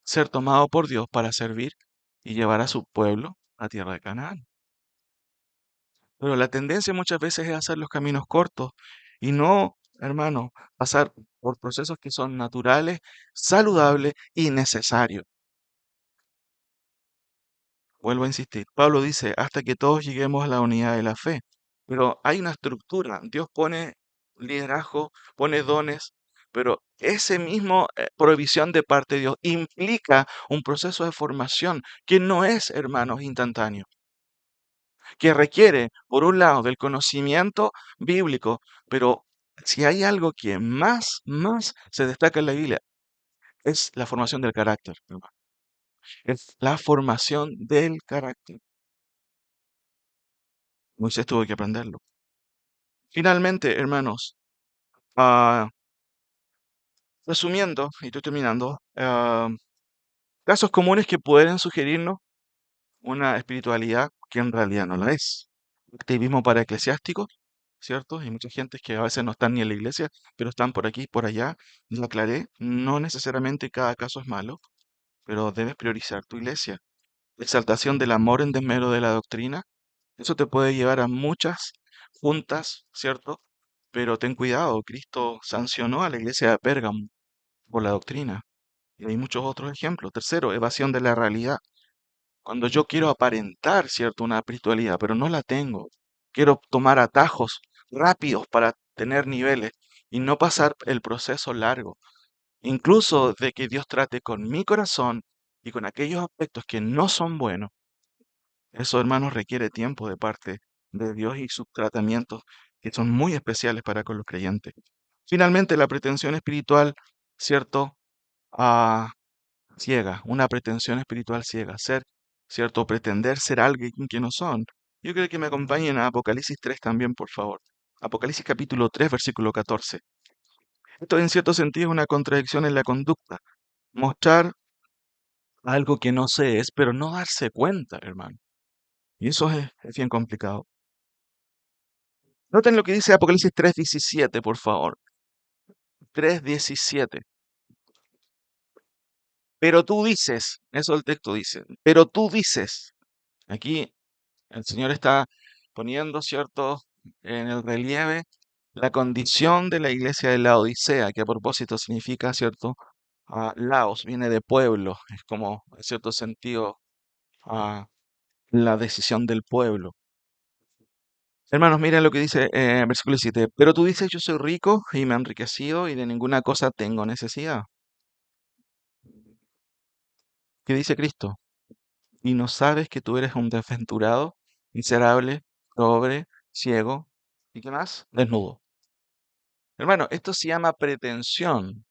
S1: ser tomado por Dios para servir y llevar a su pueblo a tierra de Canaán. Pero la tendencia muchas veces es hacer los caminos cortos y no, hermano, pasar por procesos que son naturales, saludables y necesarios. Vuelvo a insistir. Pablo dice, hasta que todos lleguemos a la unidad de la fe. Pero hay una estructura. Dios pone liderazgo, pone dones, pero ese mismo provisión de parte de Dios implica un proceso de formación que no es, hermanos, instantáneo, que requiere, por un lado, del conocimiento bíblico, pero si hay algo que más se destaca en la Biblia, es la formación del carácter, hermano. Es la formación del carácter. Moisés tuvo que aprenderlo. Finalmente, hermanos, ah, resumiendo, y estoy terminando, casos comunes que pueden sugerirnos una espiritualidad que en realidad no la es. Activismo para eclesiásticos, ¿cierto? Hay mucha gente que a veces no están ni en la iglesia, pero están por aquí, por allá. Lo aclaré, no necesariamente cada caso es malo, pero debes priorizar tu iglesia. Exaltación del amor en desmedro de la doctrina, eso te puede llevar a muchas juntas, ¿cierto? Pero ten cuidado, Cristo sancionó a la iglesia de Pérgamo por la doctrina. Y hay muchos otros ejemplos. Tercero, evasión de la realidad. Cuando yo quiero aparentar, ¿cierto?, una espiritualidad, pero no la tengo. Quiero tomar atajos rápidos para tener niveles y no pasar el proceso largo. Incluso de que Dios trate con mi corazón y con aquellos aspectos que no son buenos. Eso, hermanos, requiere tiempo de parte. de Dios y sus tratamientos que son muy especiales para con los creyentes. Finalmente, la pretensión espiritual, ¿cierto? Ah, ciega, una pretensión espiritual ciega, ser, ¿cierto? Pretender ser alguien que no son. Yo creo que me acompañen a Apocalipsis 3 también, por favor. Apocalipsis capítulo 3, versículo 14. Esto en cierto sentido es una contradicción en la conducta. Mostrar algo que no se es, pero no darse cuenta, hermano. Y eso es bien complicado. Noten lo que dice Apocalipsis 3:17, por favor. 3:17. Pero tú dices, eso el texto dice, pero tú dices, aquí el Señor está poniendo, ¿cierto?, en el relieve la condición de la iglesia de la Odisea, que a propósito significa, ¿cierto? Laos, viene de pueblo, es como, en cierto sentido, ah, la decisión del pueblo. Hermanos, miren lo que dice versículo 7. Pero tú dices, yo soy rico y me he enriquecido y de ninguna cosa tengo necesidad. ¿Qué dice Cristo? Y no sabes que tú eres un desventurado, miserable, pobre, ciego y qué más, desnudo. Hermano, esto se llama pretensión.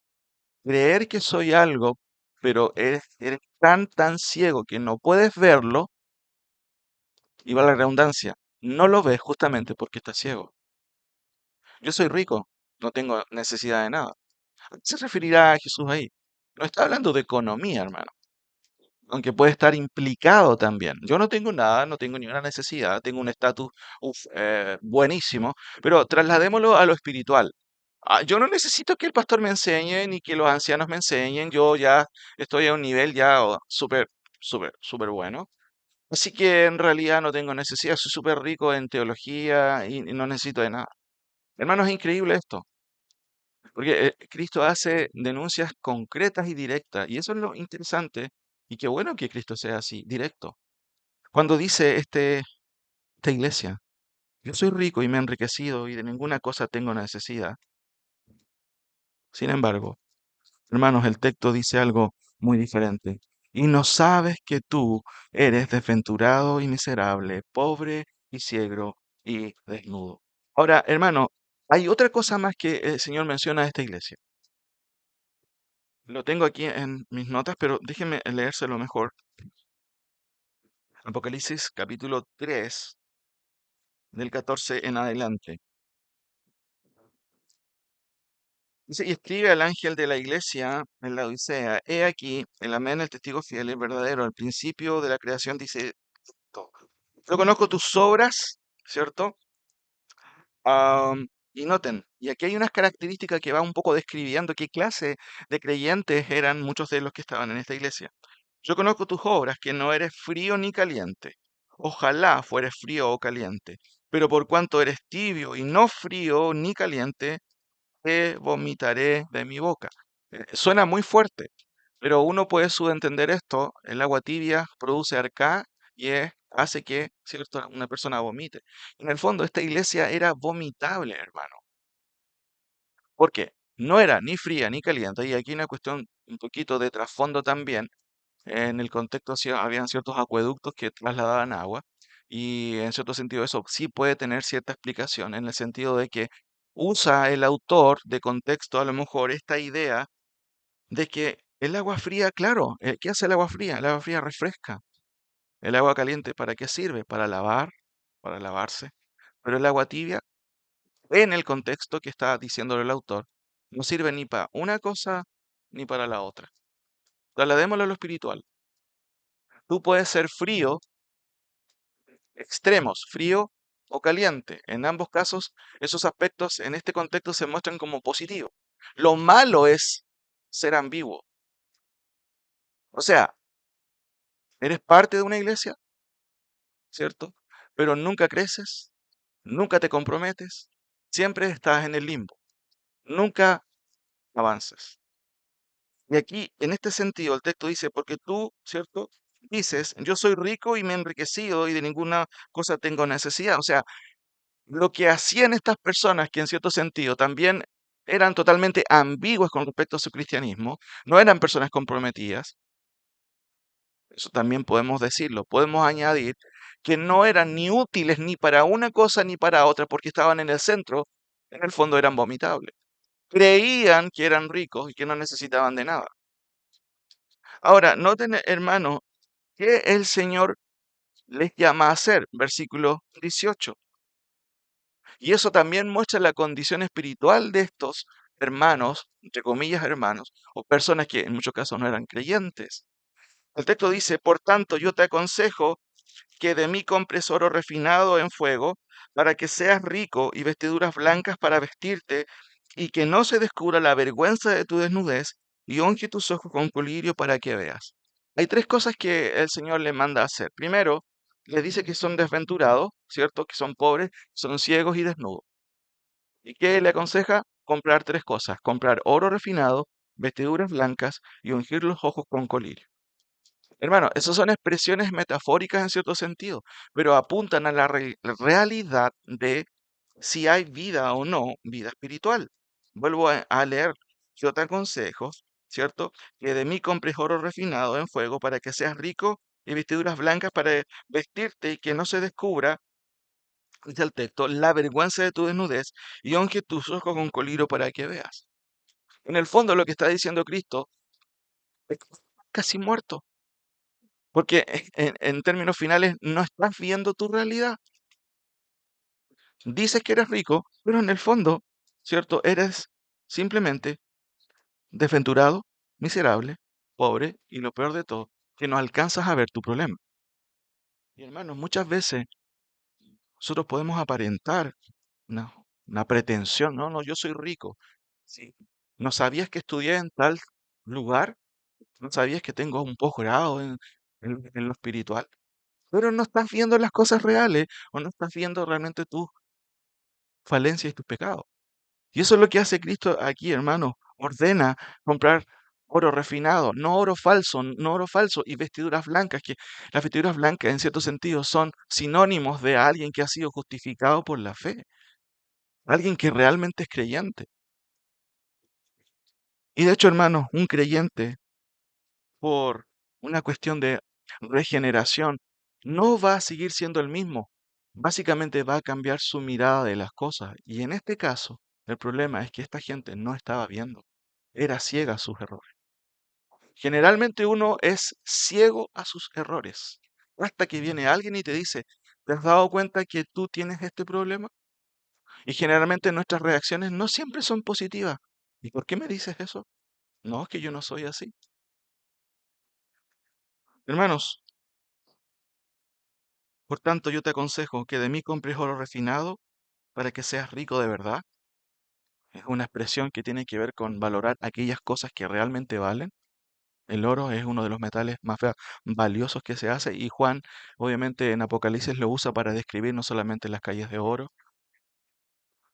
S1: Creer que soy algo, pero eres tan ciego que no puedes verlo, y va la redundancia, no lo ves justamente porque estás ciego. Yo soy rico, no tengo necesidad de nada. ¿A qué se referirá Jesús ahí? No está hablando de economía, hermano, aunque puede estar implicado también. Yo no tengo nada, no tengo ninguna necesidad, tengo un estatus buenísimo, pero trasladémoslo a lo espiritual. Yo no necesito que el pastor me enseñe ni que los ancianos me enseñen, yo ya estoy a un nivel ya súper, súper, súper bueno. Así que en realidad no tengo necesidad, soy súper rico en teología y no necesito de nada. Hermano, es increíble esto. Porque Cristo hace denuncias concretas y directas, y eso es lo interesante, y qué bueno que Cristo sea así, directo. Cuando dice esta iglesia, yo soy rico y me he enriquecido y de ninguna cosa tengo necesidad. Sin embargo, hermanos, el texto dice algo muy diferente. Y no sabes que tú eres desventurado y miserable, pobre y ciego y desnudo. Ahora, hermano, hay otra cosa más que el Señor menciona a esta iglesia. Lo tengo aquí en mis notas, pero déjenme leérselo mejor. Apocalipsis capítulo 3, del 14 en adelante. Dice, y escribe al ángel de la iglesia en la Odisea, he aquí, el amén, el testigo fiel y verdadero, al principio de la creación dice esto. Yo conozco tus obras, ¿cierto? Y noten, y aquí hay unas características que va un poco describiendo qué clase de creyentes eran muchos de los que estaban en esta iglesia. Yo conozco tus obras, que no eres frío ni caliente. Ojalá fueres frío o caliente, pero por cuanto eres tibio y no frío ni caliente, te vomitaré de mi boca. Suena muy fuerte, pero uno puede subentender esto. El agua tibia produce arcá y hace que, ¿cierto?, una persona vomite. En el fondo, esta iglesia era vomitable, hermano. ¿Por qué? No era ni fría ni caliente. Y aquí una cuestión un poquito de trasfondo también. En el contexto habían ciertos acueductos que trasladaban agua y en cierto sentido eso sí puede tener cierta explicación en el sentido de que usa el autor de contexto a lo mejor esta idea de que el agua fría, claro, ¿qué hace el agua fría? El agua fría refresca. El agua caliente, ¿para qué sirve? Para lavar, para lavarse. Pero el agua tibia, en el contexto que está diciendo el autor, no sirve ni para una cosa ni para la otra. Trasladémoslo a lo espiritual. Tú puedes ser frío, extremos, frío o caliente. En ambos casos, esos aspectos en este contexto se muestran como positivos. Lo malo es ser ambiguo. O sea, eres parte de una iglesia, ¿cierto? Pero nunca creces, nunca te comprometes, siempre estás en el limbo, nunca avanzas. Y aquí, en este sentido, el texto dice, porque tú, ¿cierto? Dices, yo soy rico y me he enriquecido y de ninguna cosa tengo necesidad. O sea, lo que hacían estas personas, que en cierto sentido también eran totalmente ambiguas con respecto a su cristianismo, no eran personas comprometidas, eso también podemos decirlo, podemos añadir que no eran ni útiles ni para una cosa ni para otra porque estaban en el centro, en el fondo eran vomitables. Creían que eran ricos y que no necesitaban de nada. Ahora, noten, hermanos, que el Señor les llama a hacer, versículo 18. Y eso también muestra la condición espiritual de estos hermanos, entre comillas hermanos, o personas que en muchos casos no eran creyentes. El texto dice, por tanto, yo te aconsejo que de mí compres oro refinado en fuego, para que seas rico y vestiduras blancas para vestirte, y que no se descubra la vergüenza de tu desnudez, y unge tus ojos con colirio para que veas. Hay tres cosas que el Señor le manda a hacer. Primero, les dice que son desventurados, ¿cierto? Que son pobres, son ciegos y desnudos. ¿Y qué le aconseja? Comprar tres cosas: comprar oro refinado, vestiduras blancas y ungir los ojos con colirio. Hermano, esas son expresiones metafóricas en cierto sentido, pero apuntan a la realidad de si hay vida o no, vida espiritual. Vuelvo a leer, yo te aconsejo, ¿cierto? Que de mí compres oro refinado en fuego para que seas rico y vestiduras blancas para vestirte y que no se descubra, dice el texto, la vergüenza de tu desnudez y unge tus ojos con colirio para que veas. En el fondo lo que está diciendo Cristo es que estás casi muerto. Porque en términos finales no estás viendo tu realidad. Dices que eres rico, pero en el fondo, ¿cierto? Eres simplemente desventurado, miserable, pobre y lo peor de todo, que no alcanzas a ver tu problema. Y hermanos, muchas veces nosotros podemos aparentar una, una pretensión. No, no, yo soy rico. Sí. ¿No sabías que estudié en tal lugar? ¿No sabías que tengo un posgrado en lo espiritual? Pero no estás viendo las cosas reales o no estás viendo realmente tus falencias y tus pecados. Y eso es lo que hace Cristo aquí, hermano. Ordena comprar oro refinado, no oro falso, no oro falso y vestiduras blancas, que las vestiduras blancas en cierto sentido son sinónimos de alguien que ha sido justificado por la fe, alguien que realmente es creyente. Y de hecho, hermano, un creyente por una cuestión de regeneración, no va a seguir siendo el mismo. Básicamente va a cambiar su mirada de las cosas. Y en este caso, el problema es que esta gente no estaba viendo. Era ciega a sus errores. Generalmente uno es ciego a sus errores. Hasta que viene alguien y te dice, ¿te has dado cuenta que tú tienes este problema? Y generalmente nuestras reacciones no siempre son positivas. ¿Y por qué me dices eso? No, es que yo no soy así. Hermanos, por tanto, yo te aconsejo que de mí compres oro refinado para que seas rico de verdad. Es una expresión que tiene que ver con valorar aquellas cosas que realmente valen. El oro es uno de los metales más valiosos que se hace y Juan, obviamente, en Apocalipsis lo usa para describir no solamente las calles de oro,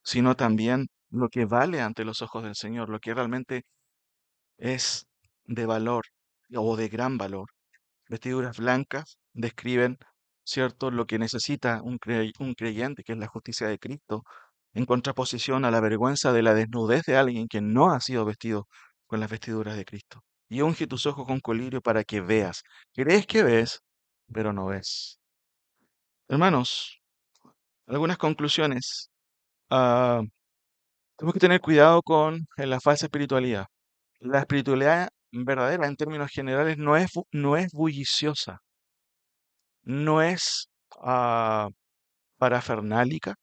S1: sino también lo que vale ante los ojos del Señor, lo que realmente es de valor o de gran valor. Vestiduras blancas describen, ¿cierto?, lo que necesita un creyente, que es la justicia de Cristo, en contraposición a la vergüenza de la desnudez de alguien que no ha sido vestido con las vestiduras de Cristo. Y unge tus ojos con colirio para que veas. Crees que ves, pero no ves. Hermanos, algunas conclusiones. Ah, tenemos que tener cuidado con la falsa espiritualidad. La espiritualidad verdadera, en términos generales, no es bulliciosa, no es ah, parafernálica,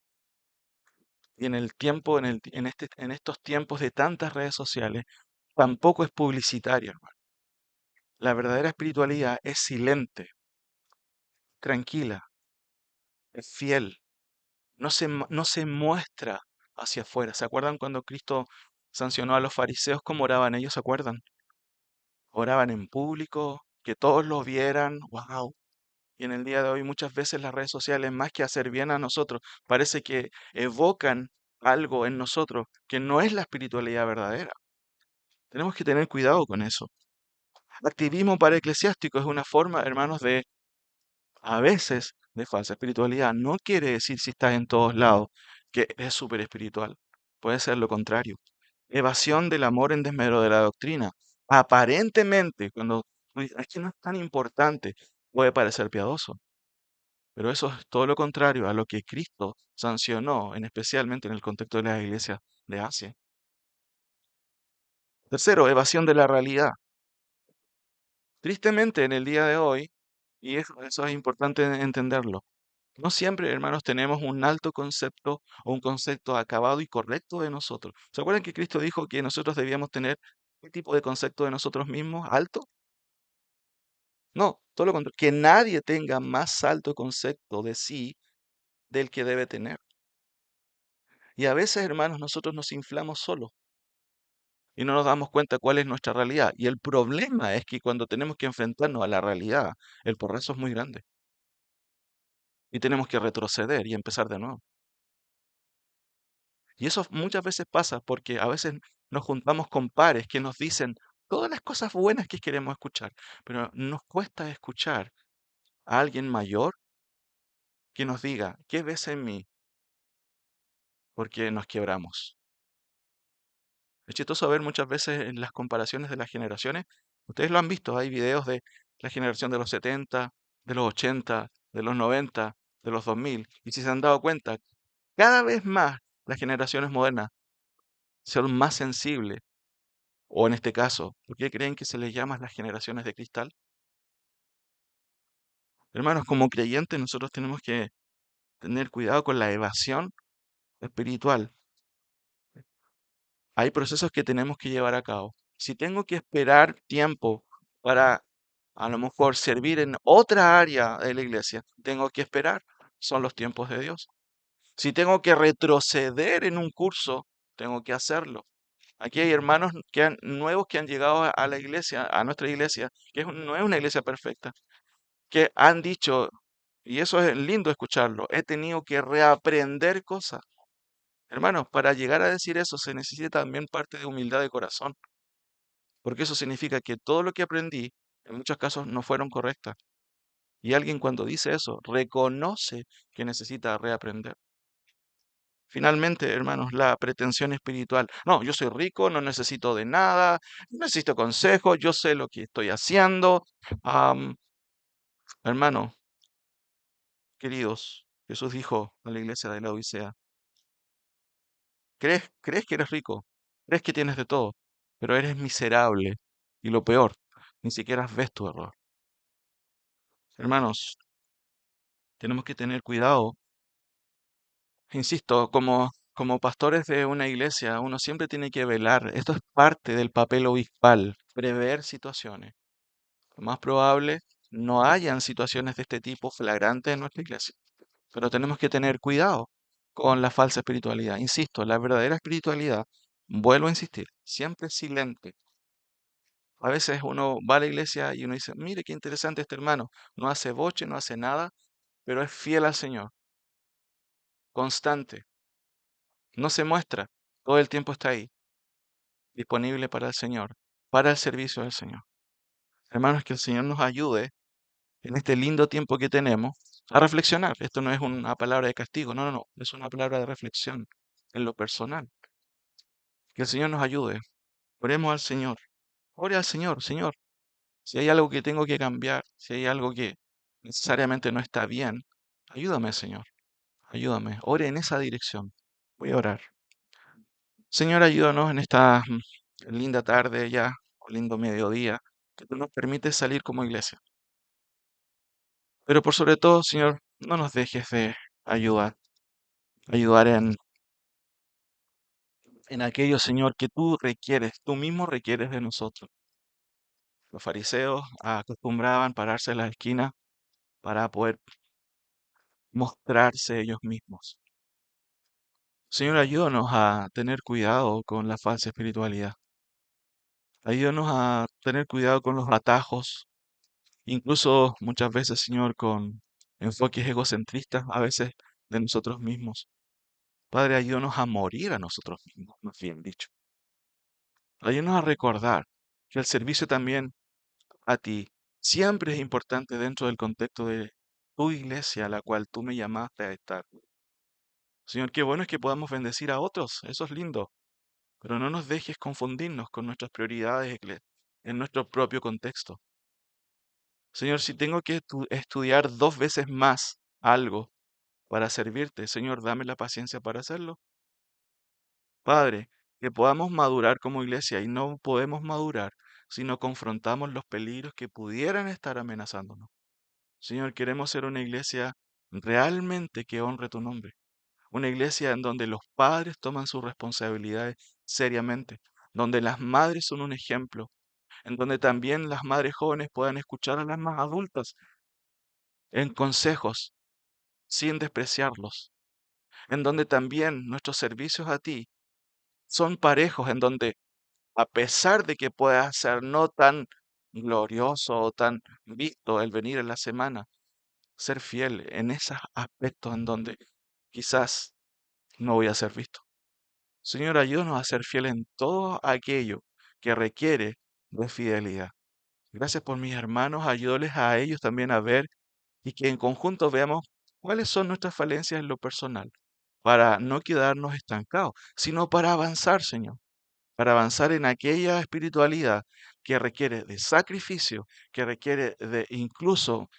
S1: y en el tiempo, en estos tiempos de tantas redes sociales, tampoco es publicitaria, hermano. La verdadera espiritualidad es silente, tranquila, es fiel, no se muestra hacia afuera. ¿Se acuerdan cuando Cristo sancionó a los fariseos cómo oraban ellos? ¿Se acuerdan? Oraban en público, que todos lo vieran, wow. Y en el día de hoy muchas veces las redes sociales, más que hacer bien a nosotros, parece que evocan algo en nosotros que no es la espiritualidad verdadera. Tenemos que tener cuidado con eso. Activismo para eclesiástico es una forma, hermanos, de a veces de falsa espiritualidad. No quiere decir si estás en todos lados que es súper espiritual. Puede ser lo contrario. Evasión del amor en desmedro de la doctrina. Aparentemente, cuando uno dice, es que no es tan importante, puede parecer piadoso. Pero eso es todo lo contrario a lo que Cristo sancionó, especialmente en el contexto de las iglesias de Asia. Tercero, evasión de la realidad. Tristemente, en el día de hoy, y eso es importante entenderlo, no siempre, hermanos, tenemos un alto concepto o un concepto acabado y correcto de nosotros. ¿Se acuerdan que Cristo dijo que nosotros debíamos tener qué tipo de concepto de nosotros mismos? ¿Alto? No, todo lo contrario, que nadie tenga más alto concepto de sí del que debe tener. Y a veces, hermanos, nosotros nos inflamos solos y no nos damos cuenta cuál es nuestra realidad. Y el problema es que cuando tenemos que enfrentarnos a la realidad, el porrazo es muy grande y tenemos que retroceder y empezar de nuevo. Y eso muchas veces pasa porque a veces nos juntamos con pares que nos dicen todas las cosas buenas que queremos escuchar, pero nos cuesta escuchar a alguien mayor que nos diga, ¿qué ves en mí? Porque nos quebramos. Es chistoso ver muchas veces en las comparaciones de las generaciones. Ustedes lo han visto, hay videos de la generación de los 70, de los 80, de los 90, de los 2000. Y si se han dado cuenta, cada vez más las generaciones modernas son más sensibles. O en este caso, ¿por qué creen que se les llama las generaciones de cristal? Hermanos, como creyentes nosotros tenemos que tener cuidado con la evasión espiritual. Hay procesos que tenemos que llevar a cabo. Si tengo que esperar tiempo para a lo mejor servir en otra área de la iglesia, tengo que esperar. Son los tiempos de Dios. Si tengo que retroceder en un curso, tengo que hacerlo. Aquí hay hermanos nuevos que han llegado a la iglesia, a nuestra iglesia, que no es una iglesia perfecta, que han dicho, y eso es lindo escucharlo, he tenido que reaprender cosas. Hermanos, para llegar a decir eso se necesita también parte de humildad de corazón, porque eso significa que todo lo que aprendí en muchos casos no fueron correctas. Y alguien cuando dice eso reconoce que necesita reaprender. Finalmente, hermanos, la pretensión espiritual. No, yo soy rico, no necesito de nada, no necesito consejo, yo sé lo que estoy haciendo. Am, hermano, queridos, Jesús dijo a la iglesia de la Odisea, crees que eres rico, crees que tienes de todo, pero eres miserable. Y lo peor, ni siquiera ves tu error. Hermanos, tenemos que tener cuidado. Insisto, como pastores de una iglesia, uno siempre tiene que velar. Esto es parte del papel obispal, prever situaciones. Lo más probable, no hayan situaciones de este tipo flagrantes en nuestra iglesia, pero tenemos que tener cuidado con la falsa espiritualidad. Insisto, la verdadera espiritualidad, vuelvo a insistir, siempre es silente. A veces uno va a la iglesia y uno dice, mire qué interesante este hermano, no hace boche, no hace nada, pero es fiel al Señor, constante, no se muestra, todo el tiempo está ahí, disponible para el Señor, para el servicio del Señor. Hermanos, que el Señor nos ayude en este lindo tiempo que tenemos a reflexionar. Esto no es una palabra de castigo, no, no, no, es una palabra de reflexión en lo personal. Que el Señor nos ayude. Oremos al Señor. Ore al Señor, Señor. Si hay algo que tengo que cambiar, si hay algo que necesariamente no está bien, ayúdame, Señor. Ayúdame. Ore en esa dirección. Voy a orar. Señor, ayúdanos en esta linda tarde ya, o lindo mediodía, que tú nos permites salir como iglesia. Pero por sobre todo, Señor, no nos dejes de ayudar. Ayudar en aquello, Señor, que tú requieres, tú mismo requieres de nosotros. Los fariseos acostumbraban pararse en la esquina para poder mostrarse ellos mismos. Señor, ayúdanos a tener cuidado con la falsa espiritualidad. Ayúdanos a tener cuidado con los atajos, incluso muchas veces, Señor, con enfoques egocentristas, a veces de nosotros mismos. Padre, ayúdanos a morir a nosotros mismos, más bien dicho. Ayúdanos a recordar que el servicio también a ti siempre es importante dentro del contexto de tu iglesia, a la cual tú me llamaste a estar. Señor, qué bueno es que podamos bendecir a otros, eso es lindo, pero no nos dejes confundirnos con nuestras prioridades en nuestro propio contexto. Señor, si tengo que estudiar 2 veces más algo para servirte. Señor, dame la paciencia para hacerlo. Padre, que podamos madurar como iglesia y no podemos madurar si no confrontamos los peligros que pudieran estar amenazándonos. Señor, queremos ser una iglesia realmente que honre tu nombre. Una iglesia en donde los padres toman sus responsabilidades seriamente, donde las madres son un ejemplo, en donde también las madres jóvenes puedan escuchar a las más adultas en consejos sin despreciarlos, en donde también nuestros servicios a ti son parejos, en donde a pesar de que pueda ser no tan glorioso o tan visto el venir en la semana, ser fiel en esos aspectos en donde quizás no voy a ser visto. Señor, ayúdanos a ser fiel en todo aquello que requiere de fidelidad. Gracias por mis hermanos, ayúdales a ellos también a ver y que en conjunto veamos cuáles son nuestras falencias en lo personal, para no quedarnos estancados, sino para avanzar, Señor, para avanzar en aquella espiritualidad que requiere de sacrificio, que requiere de incluso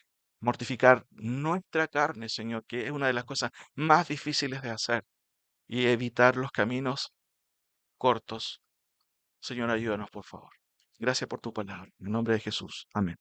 S1: mortificar nuestra carne, Señor, que es una de las cosas más difíciles de hacer, y evitar los caminos cortos. Señor, ayúdanos, por favor. Gracias por tu palabra. En el nombre de Jesús. Amén.